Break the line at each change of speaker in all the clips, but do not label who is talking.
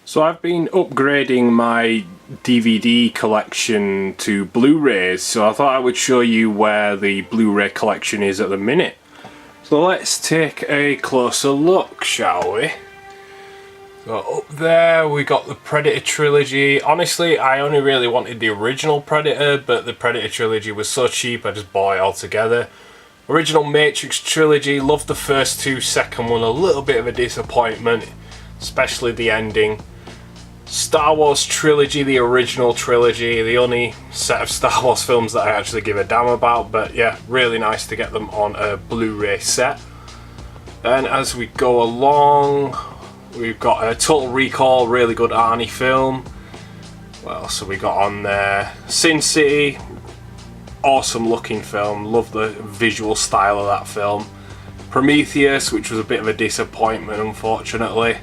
So I've been upgrading my DVD collection to Blu-rays, so I thought I would show you where the Blu-ray collection is at the minute. So let's take a closer look, shall we? So up there we got the Predator trilogy. Honestly, I only really wanted the original Predator, but the Predator trilogy was so cheap I just bought it all together. Original Matrix trilogy, loved the first two, second one a little bit of a disappointment, especially the ending. Star Wars trilogy, the original trilogy, the only set of Star Wars films that I actually give a damn about, but yeah, really nice to get them on a Blu-ray set. And as we go along, we've got a Total Recall, really good Arnie film. What else have we got on there? Sin City, awesome looking film, love the visual style of that film. Prometheus, which was a bit of a disappointment unfortunately.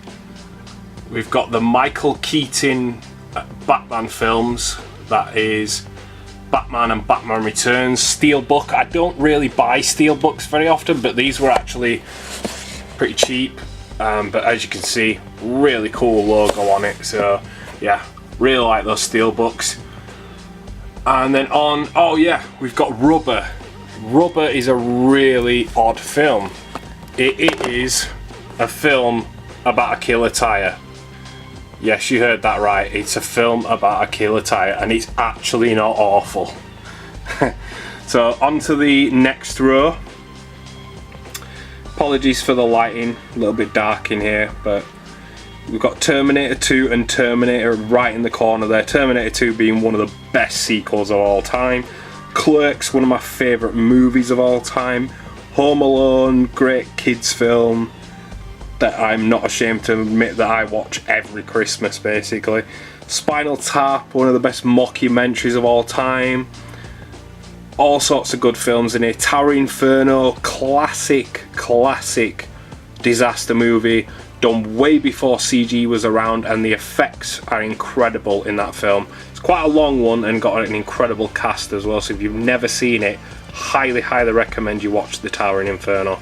We've got the Michael Keaton Batman films, that is Batman and Batman Returns. Steelbook, I don't really buy steelbooks very often, but these were actually pretty cheap. But as you can see, really cool logo on it, so yeah, really like those steelbooks. And then on, oh yeah, we've got Rubber. Rubber is a really odd film. It is a film about a killer tire. Yes, you heard that right. It's a film about a killer tire, and it's actually not awful. So on to the next row. Apologies for the lighting, a little bit dark in here, but we've got Terminator 2 and Terminator right in the corner there. Terminator 2 being one of the best sequels of all time. Clerks, one of my favourite movies of all time. Home Alone, great kids film that I'm not ashamed to admit that I watch every Christmas basically. Spinal Tap, one of the best mockumentaries of all time. All sorts of good films in here. Tower Inferno, classic disaster movie, done way before CG was around, and the effects are incredible in that film. It's quite a long one and got an incredible cast as well, so if you've never seen it, highly recommend you watch the Tower Inferno.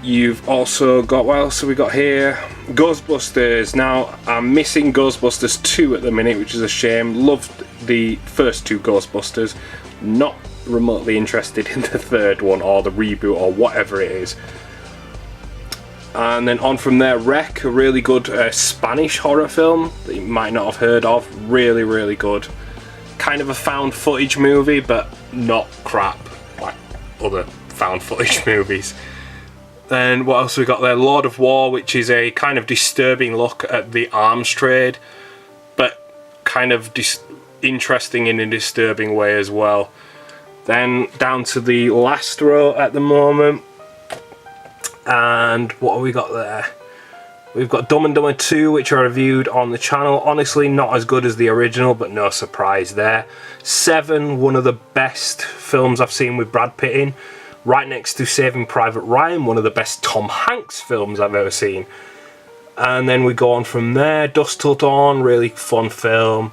You've also got, what else have we got here? Ghostbusters. Now, I'm missing Ghostbusters 2 at the minute, which is a shame. Loved the first two Ghostbusters. Not remotely interested in the third one, or the reboot, or whatever it is. And then on from there, Wreck, a really good Spanish horror film that you might not have heard of. Really good. Kind of a found footage movie, but not crap like other found footage movies. Then what else we got there? Lord of War, which is a kind of disturbing look at the arms trade, but kind of interesting in a disturbing way as well. Then down to the last row at the moment, and what have we got there? We've got Dumb and Dumber 2, which I reviewed on the channel. Honestly, not as good as the original, but no surprise there. Seven, one of the best films I've seen with Brad Pitt in. Right next to Saving Private Ryan, one of the best Tom Hanks films I've ever seen. And then we go on from there. Dusk Till Dawn, really fun film.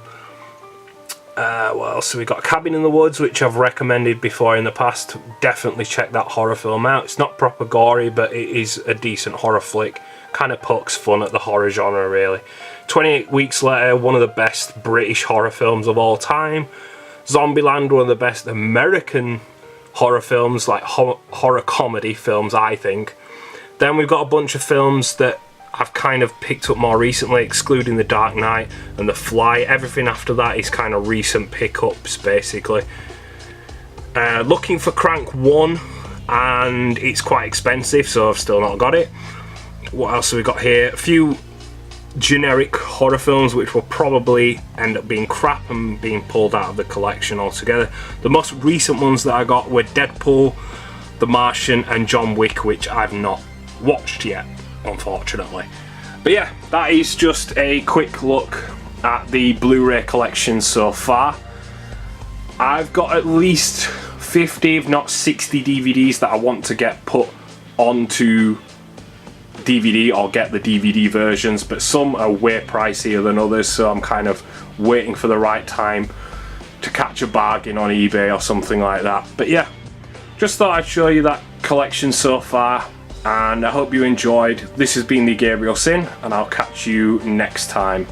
What else have we got? Cabin in the Woods, which I've recommended before in the past. Definitely check that horror film out. It's not proper gory, but it is a decent horror flick. Kind of pokes fun at the horror genre, really. 28 Weeks Later, one of the best British horror films of all time. Zombieland, one of the best American horror films, like horror comedy films, I think. Then we've got a bunch of films that I've kind of picked up more recently, excluding The Dark Knight and The Fly. Everything after that is kind of recent pickups, basically. Looking for Crank 1, and it's quite expensive, so I've still not got it. What else have we got here? A few generic horror films which will probably end up being crap and being pulled out of the collection altogether. The most recent ones that I got were Deadpool, The Martian and John Wick, which I've not watched yet, unfortunately. But yeah, that is just a quick look at the Blu-ray collection so far. I've got at least 50 if not 60 DVDs that I want to get put onto DVD or get the DVD versions, but some are way pricier than others, so I'm kind of waiting for the right time to catch a bargain on eBay or something like that. But yeah, just thought I'd show you that collection so far. and I hope you enjoyed. This has been the Gabriel Sin, and I'll catch you next time.